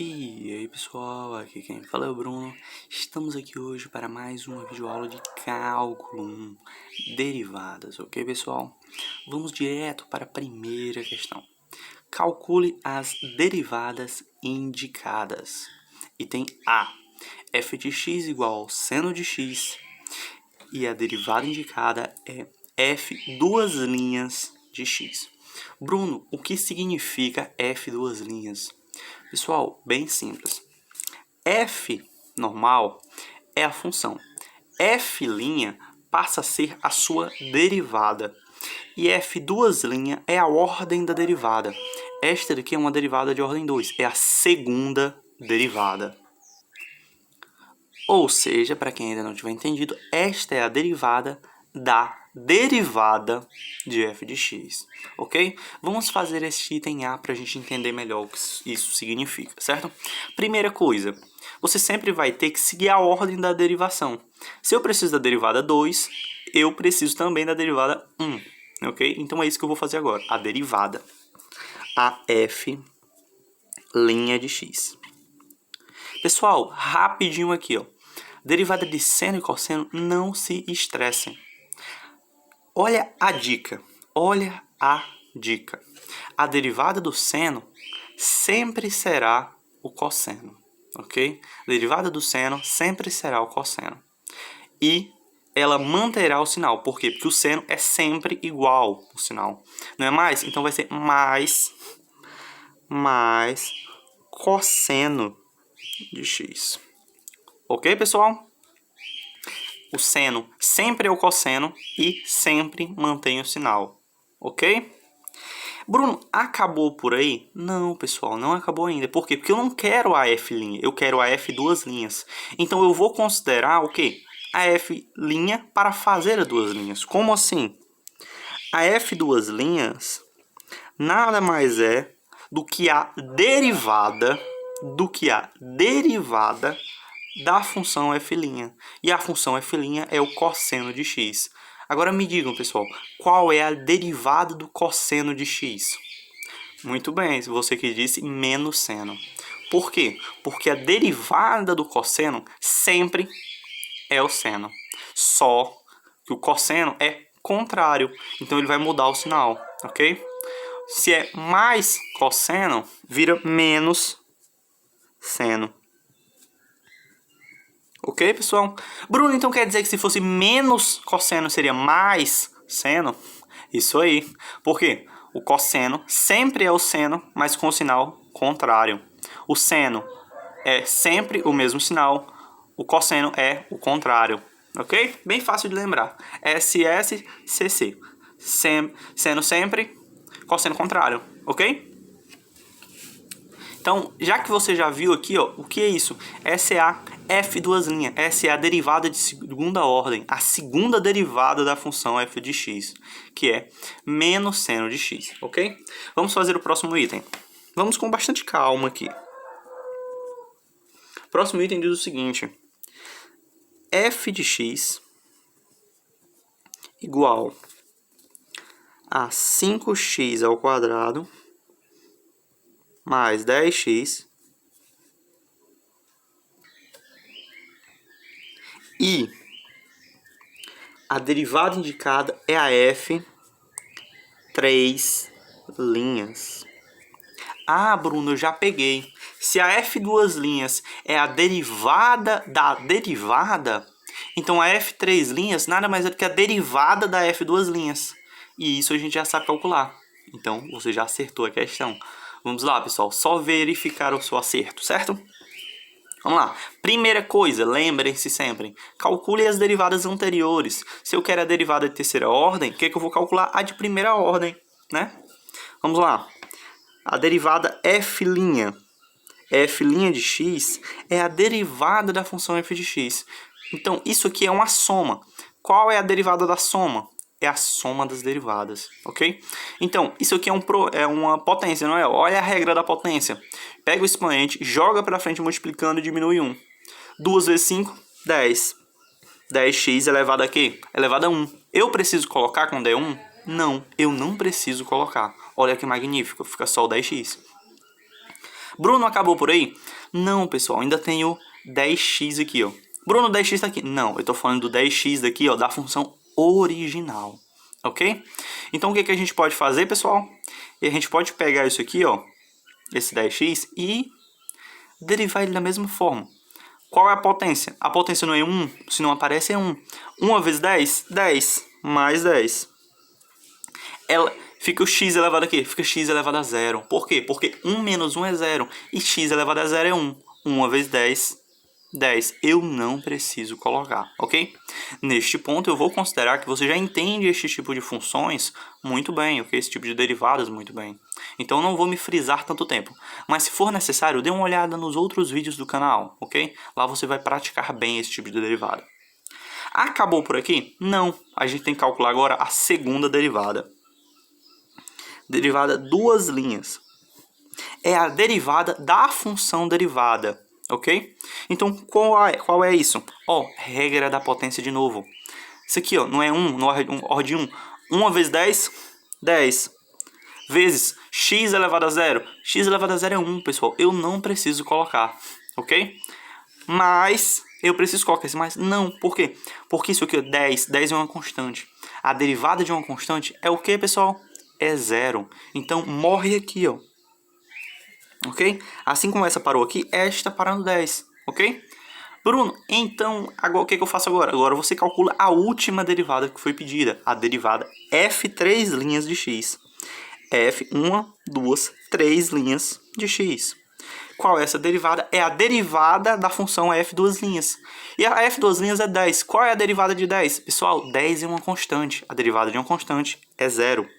E aí pessoal, aqui quem fala é o Bruno. Estamos aqui hoje para mais uma videoaula de cálculo 1, derivadas, ok pessoal? Vamos direto para a primeira questão. Calcule as derivadas indicadas. Item A, f de x igual ao seno de x, e a derivada indicada é f duas linhas de x. Bruno, o que significa f duas linhas? Pessoal, bem simples. F normal é a função. F' passa a ser a sua derivada. E F duas linhas é a ordem da derivada. Esta daqui é uma derivada de ordem 2. É a segunda derivada. Ou seja, para quem ainda não tiver entendido, esta é a derivada da derivada de f de x, ok? Vamos fazer este item A para a gente entender melhor o que isso significa, certo? Primeira coisa, você sempre vai ter que seguir a ordem da derivação. Se eu preciso da derivada 2, eu preciso também da derivada 1, ok? Então é isso que eu vou fazer agora, a derivada. A f' de x. Pessoal, rapidinho aqui, ó. Derivada de seno e cosseno, não se estressem. Olha a dica, olha a dica. A derivada do seno sempre será o cosseno, ok? A derivada do seno sempre será o cosseno. E ela manterá o sinal. Por quê? Porque o seno é sempre igual o sinal. Não é mais? Então vai ser mais cosseno de x. Ok, pessoal? O seno sempre é o cosseno e sempre mantém o sinal, ok? Bruno, acabou por aí? Não, pessoal, não acabou ainda. Por quê? Porque eu não quero a f', eu quero a f duas linhas. Então eu vou considerar o quê? A f' para fazer as duas linhas. Como assim? A f duas linhas nada mais é do que a derivada da função f'. E a função f' é o cosseno de x. Agora me digam, pessoal, qual é a derivada do cosseno de x? Muito bem, você que disse menos seno. Por quê? Porque a derivada do cosseno sempre é o seno. Só que o cosseno é contrário, então ele vai mudar o sinal, ok? Se é mais cosseno, vira menos seno. Ok, pessoal? Bruno, então quer dizer que se fosse menos cosseno seria mais seno? Isso aí. Por quê? O cosseno sempre é o seno, mas com o sinal contrário. O seno é sempre o mesmo sinal, o cosseno é o contrário. Ok? Bem fácil de lembrar. SSCC. Seno sempre, cosseno contrário. Ok? Então, já que você já viu aqui, ó, o que é isso? Essa é a f duas linhas. Essa é a derivada de segunda ordem, a segunda derivada da função f de x, que é menos seno de x, ok? Vamos fazer o próximo item. Vamos com bastante calma aqui. O próximo item diz o seguinte: f de x igual a 5x ao quadrado mais 10x e a derivada indicada é a f três linhas. Ah, Bruno, eu já peguei. Se a f duas linhas é a derivada da derivada, então a f três linhas nada mais é do que a derivada da f duas linhas. E isso a gente já sabe calcular. Então, você já acertou a questão. Vamos lá, pessoal. Só verificar o seu acerto, certo? Vamos lá. Primeira coisa, lembrem-se sempre. Calcule as derivadas anteriores. Se eu quero a derivada de terceira ordem, o que é que eu vou calcular? A de primeira ordem, né? Vamos lá. A derivada f'. F' de x é a derivada da função f de x. Então, isso aqui é uma soma. Qual é a derivada da soma? É a soma das derivadas, ok? Então, isso aqui é uma potência, não é? Olha a regra da potência. Pega o expoente, joga para frente multiplicando e diminui 1. 2 vezes 5, 10. 10x elevado a quê? Elevado a 1. Eu preciso colocar quando é 1? Não, eu não preciso colocar. Olha que magnífico, fica só o 10x. Bruno, acabou por aí? Não, pessoal, ainda tenho 10x aqui, ó. Bruno, 10x tá aqui. Não, eu tô falando do 10x daqui, ó, da função original, ok? Então, o que a gente pode fazer, pessoal? A gente pode pegar isso aqui, ó, esse 10x, e derivar ele da mesma forma. Qual é a potência? A potência não é 1, se não aparece é 1. 1 vezes 10, 10, mais 10. Ela fica o x elevado a quê? Fica x elevado a 0. Por quê? Porque 1 menos 1 é 0. E x elevado a 0 é 1. 1 vezes 10, 10. Eu não preciso colocar, ok? Neste ponto, eu vou considerar que você já entende este tipo de funções muito bem, ok? Esse tipo de derivadas muito bem. Então, não vou me frisar tanto tempo. Mas, se for necessário, dê uma olhada nos outros vídeos do canal, ok? Lá você vai praticar bem esse tipo de derivada. Acabou por aqui? Não. A gente tem que calcular agora a segunda derivada. Derivada duas linhas. É a derivada da função derivada, ok? Então, qual é isso? Ó, regra da potência de novo. Isso aqui, ó, não é 1, no ordem 1. 1 vezes 10, 10. Vezes x elevado a 0. X elevado a 0 é 1, pessoal. Eu não preciso colocar, ok? Mas eu preciso colocar esse mais? Não. Por quê? Porque isso aqui, ó, 10. 10 é uma constante. A derivada de uma constante é o que, pessoal? É 0. Então, morre aqui, ó. Ok? Assim como essa parou aqui, esta parando no 10. Ok? Bruno, então, agora, o que eu faço agora? Agora você calcula a última derivada que foi pedida. A derivada f 3 linhas de x. F, 1, 2, 3 linhas de x. Qual é essa derivada? É a derivada da função f duas linhas. E a f duas linhas é 10. Qual é a derivada de 10? Pessoal, 10 é uma constante. A derivada de uma constante é 0.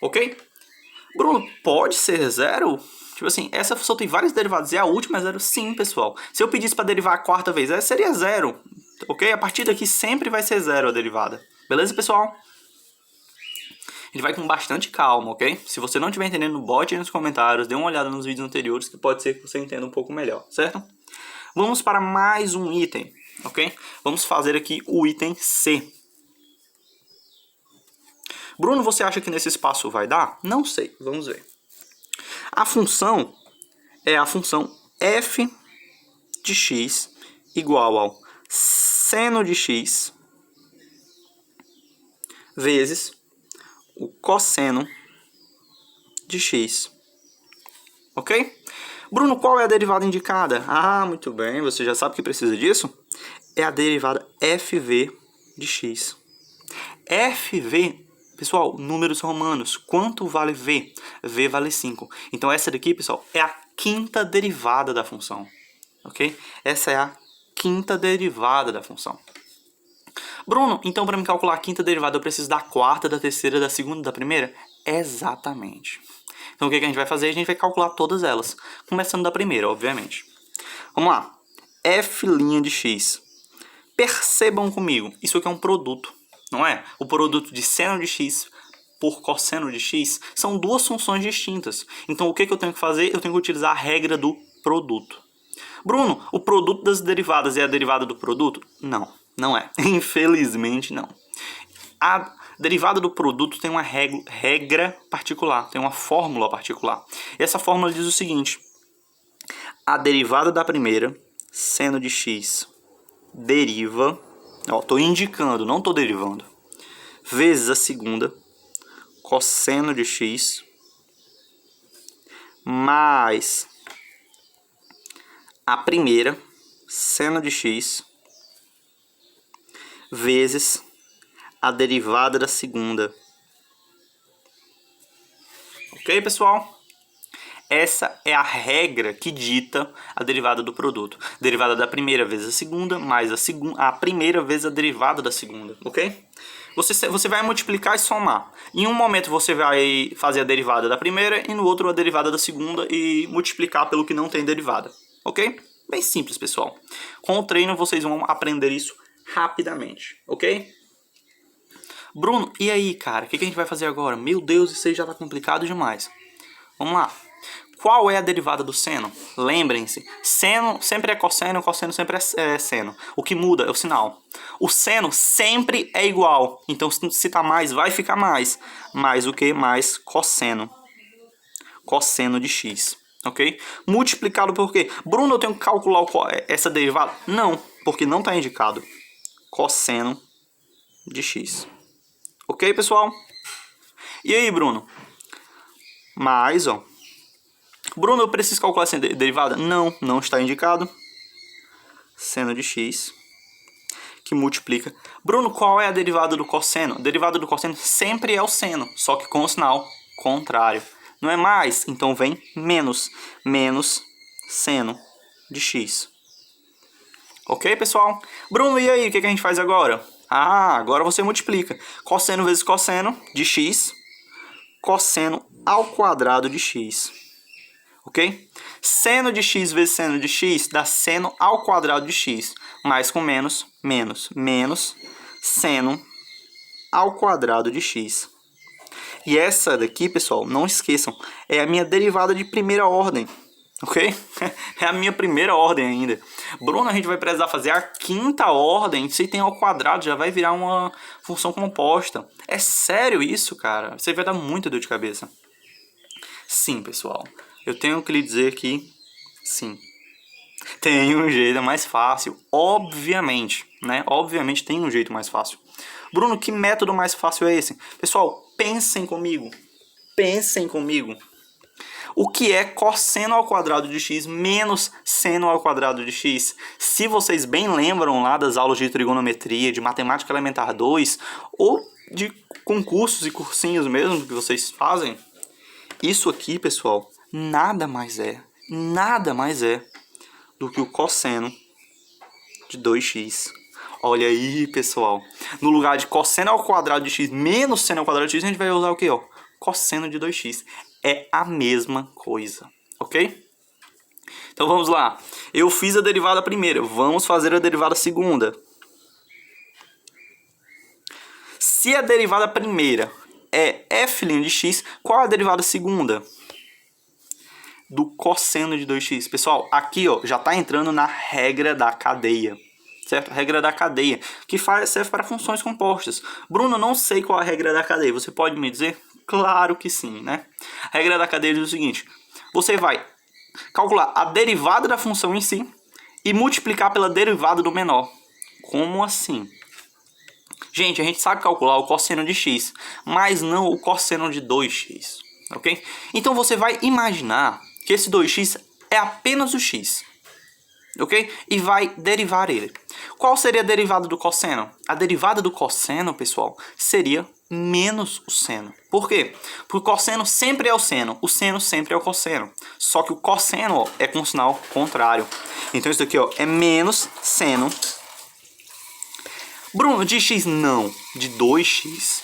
Ok? Bruno, pode ser 0? Tipo assim, essa função tem várias derivadas e a última é 0? Sim, pessoal. Se eu pedisse para derivar a quarta vez, seria 0. Ok? A partir daqui sempre vai ser 0 a derivada. Beleza, pessoal? A gente vai com bastante calma, ok? Se você não estiver entendendo, bote aí nos comentários, dê uma olhada nos vídeos anteriores, que pode ser que você entenda um pouco melhor, certo? Vamos para mais um item, ok? Vamos fazer aqui o item C. Bruno, você acha que nesse espaço vai dar? Não sei, vamos ver. A função é a função f de x igual ao seno de x vezes o cosseno de x. Ok? Bruno, qual é a derivada indicada? Ah, muito bem, você já sabe que precisa disso? É a derivada fv de x. fv, pessoal, números romanos. Quanto vale v? V vale 5. Então essa daqui, pessoal, é a quinta derivada da função. Ok? Essa é a quinta derivada da função. Bruno, então para me calcular a quinta derivada eu preciso da quarta, da terceira, da segunda, da primeira? Exatamente. Então o que a gente vai fazer? A gente vai calcular todas elas, começando da primeira, obviamente. Vamos lá. F' de x. Percebam comigo, isso aqui é um produto, não é? O produto de seno de x por cosseno de x são duas funções distintas. Então o que eu tenho que fazer? Eu tenho que utilizar a regra do produto. Bruno, o produto das derivadas é a derivada do produto? Não, não é. Infelizmente não. A derivada do produto tem uma regra particular, tem uma fórmula particular. E essa fórmula diz o seguinte: a derivada da primeira, seno de x, deriva, estou indicando, não estou derivando, vezes a segunda, cosseno de x, mais a primeira, seno de x, vezes a derivada da segunda. Ok, pessoal? Essa é a regra que dita a derivada do produto. Derivada da primeira vezes a segunda, mais a primeira vezes a derivada da segunda, ok? Você vai multiplicar e somar. Em um momento você vai fazer a derivada da primeira e no outro a derivada da segunda e multiplicar pelo que não tem derivada, ok? Bem simples, pessoal. Com o treino vocês vão aprender isso rapidamente, ok? Bruno, e aí, cara? O que a gente vai fazer agora? Meu Deus, isso aí já tá complicado demais. Vamos lá. Qual é a derivada do seno? Lembrem-se, seno sempre é cosseno, cosseno sempre é seno. O que muda é o sinal. O seno sempre é igual. Então, se tá mais, vai ficar mais. Mais o que? Mais cosseno. cosseno de x, ok? Multiplicado por quê? Bruno, eu tenho que calcular essa derivada? Não, porque não está indicado. Cosseno de x. Ok, pessoal? E aí, Bruno? Mas, ó. Bruno, eu preciso calcular essa derivada? Não, não está indicado. Seno de x, que multiplica. Bruno, qual é a derivada do cosseno? A derivada do cosseno sempre é o seno, só que com o sinal contrário. Não é mais, então vem menos. Menos seno de x. Ok, pessoal? Bruno, e aí, o que a gente faz agora? Ah, agora você multiplica. Cosseno vezes cosseno de x, cosseno ao quadrado de x. Ok? Seno de x vezes seno de x dá seno ao quadrado de x. Mais com menos, menos. Menos seno ao quadrado de x. E essa daqui, pessoal, não esqueçam, é a minha derivada de primeira ordem. Ok? É a minha primeira ordem ainda. Bruno, a gente vai precisar fazer a quinta ordem. Se tem ao quadrado, já vai virar uma função composta. É sério isso, cara? Você vai dar muita dor de cabeça. Sim, pessoal. Eu tenho que lhe dizer que sim. Tem um jeito mais fácil, obviamente, né? Obviamente tem um jeito mais fácil. Bruno, que método mais fácil é esse? Pessoal, pensem comigo. Pensem comigo. O que é cosseno ao quadrado de x menos seno ao quadrado de x? Se vocês bem lembram lá das aulas de trigonometria, de matemática elementar 2, ou de concursos e cursinhos mesmo que vocês fazem, isso aqui, pessoal, nada mais é do que o cosseno de 2x. Olha aí, pessoal. No lugar de cosseno ao quadrado de x menos seno ao quadrado de x, a gente vai usar o quê? Ó? Cosseno de 2x. É a mesma coisa, ok? Então vamos lá. Eu fiz a derivada primeira. Vamos fazer a derivada segunda. Se a derivada primeira é f' de x, qual é a derivada segunda? Do cosseno de 2x. Pessoal, aqui ó, já está entrando na regra da cadeia. Certo? A regra da cadeia, que serve para funções compostas. Bruno, não sei qual é a regra da cadeia. Você pode me dizer? Claro que sim, né? A regra da cadeia diz o seguinte. Você vai calcular a derivada da função em si e multiplicar pela derivada do menor. Como assim? Gente, a gente sabe calcular o cosseno de x, mas não o cosseno de 2x, ok? Então você vai imaginar que esse 2x é apenas o x, ok? E vai derivar ele. Qual seria a derivada do cosseno? A derivada do cosseno, pessoal, seria menos o seno. Por quê? Porque o cosseno sempre é o seno sempre é o cosseno. Só que o cosseno ó, é com sinal contrário. Então isso daqui ó, é menos seno. Bruno, de x não, de 2x.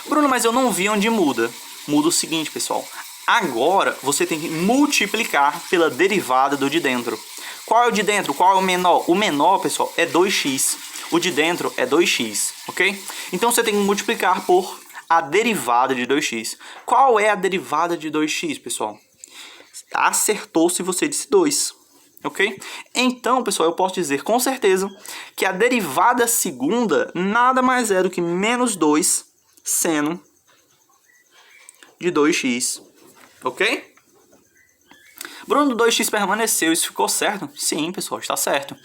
Bruno, mas eu não vi onde muda. Muda o seguinte, pessoal. Agora você tem que multiplicar pela derivada do de dentro. Qual é o de dentro? Qual é o menor? O menor, pessoal, é 2x. O de dentro é 2x, ok? Então você tem que multiplicar por a derivada de 2x. Qual é a derivada de 2x, pessoal? Acertou se você disse 2, ok? Então, pessoal, eu posso dizer com certeza que a derivada segunda nada mais é do que menos 2 seno de 2x, ok? Bruno, 2x permaneceu, isso ficou certo? Sim, pessoal, está certo.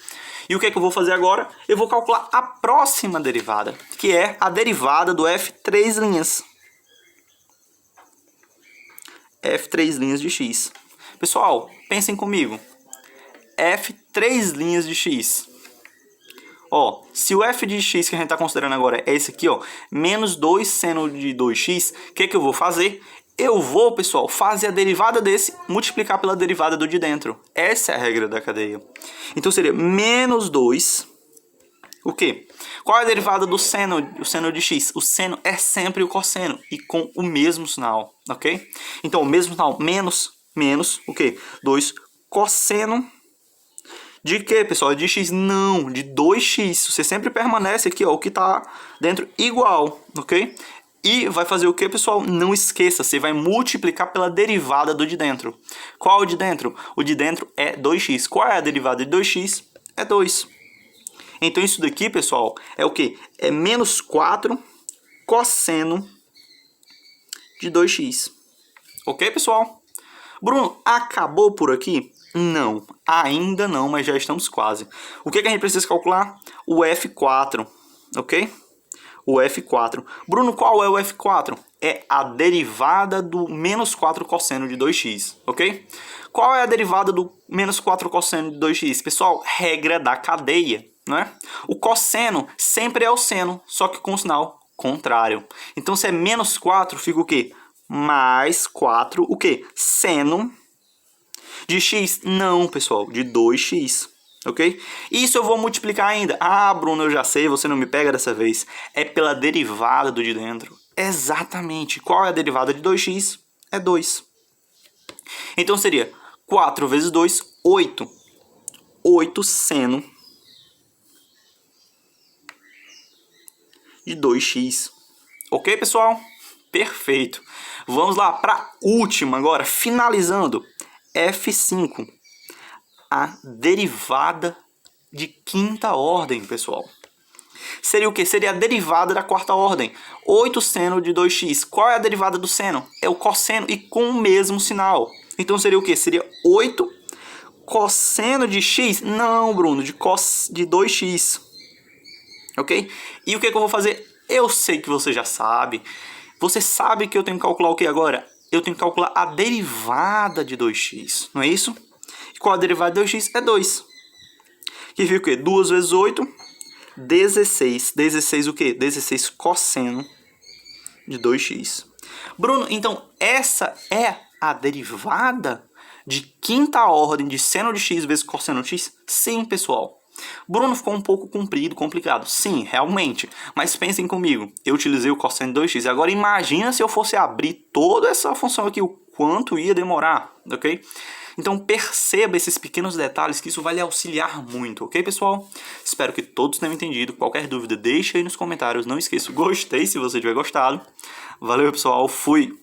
E o que é que eu vou fazer agora? Eu vou calcular a próxima derivada, que é a derivada do f3'. f3' de x. Pessoal, pensem comigo. f3' de x. Ó, se o f de x que a gente está considerando agora é esse aqui, ó, menos 2 seno de 2x, o que que eu vou fazer? Eu vou, pessoal, fazer a derivada desse, multiplicar pela derivada do de dentro. Essa é a regra da cadeia. Então seria menos 2, o quê? Qual é a derivada do seno de x? O seno é sempre o cosseno e com o mesmo sinal, ok? Então o mesmo sinal, menos, o quê? 2 cosseno de quê, pessoal? De x? Não, de 2x. Você sempre permanece aqui, ó, o que está dentro igual, ok? E vai fazer o que, pessoal? Não esqueça, você vai multiplicar pela derivada do de dentro. Qual é o de dentro? O de dentro é 2x. Qual é a derivada de 2x? É 2. Então isso daqui, pessoal, é o que? É menos 4 cosseno de 2x. Ok, pessoal? Bruno, acabou por aqui? Não, ainda não, mas já estamos quase. O que a gente precisa calcular? O F4, ok? O F4. Bruno, qual é o F4? É a derivada do menos 4 cosseno de 2x, ok? Qual é a derivada do menos 4 cosseno de 2x? Pessoal, regra da cadeia, né? O cosseno sempre é o seno, só que com o sinal contrário. Então, se é menos 4, fica o quê? Mais 4, o quê? Seno de x? Não, pessoal, de 2x. Ok? Isso eu vou multiplicar ainda. Ah, Bruno, eu já sei, você não me pega dessa vez. É pela derivada do de dentro. Exatamente. Qual é a derivada de 2x? É 2. Então seria 4 vezes 2, 8. 8 seno de 2x. Ok, pessoal? Perfeito. Vamos lá para a última agora, finalizando. F5. A derivada de quinta ordem, pessoal. Seria o que? Seria a derivada da quarta ordem. 8 seno de 2x. Qual é a derivada do seno? É o cosseno e com o mesmo sinal. Então seria o que? Seria 8 cosseno de x? Não, Bruno, de 2x. Ok? E o que eu vou fazer? Eu sei que você já sabe. Você sabe que eu tenho que calcular o que agora? Eu tenho que calcular a derivada de 2x. Não é isso? E qual a derivada de 2x? É 2. Que fica o quê? 2 vezes 8, 16. 16 o quê? 16 cosseno de 2x. Bruno, então essa é a derivada de quinta ordem de seno de x vezes cosseno de x? Sim, pessoal. Bruno, ficou um pouco comprido, complicado. Sim, realmente. Mas pensem comigo, eu utilizei o cosseno de 2x. Agora imagina se eu fosse abrir toda essa função aqui, o quanto ia demorar, ok? Então perceba esses pequenos detalhes que isso vai lhe auxiliar muito, ok, pessoal? Espero que todos tenham entendido. Qualquer dúvida, deixa aí nos comentários. Não esqueça, gostei se você tiver gostado. Valeu, pessoal. Fui!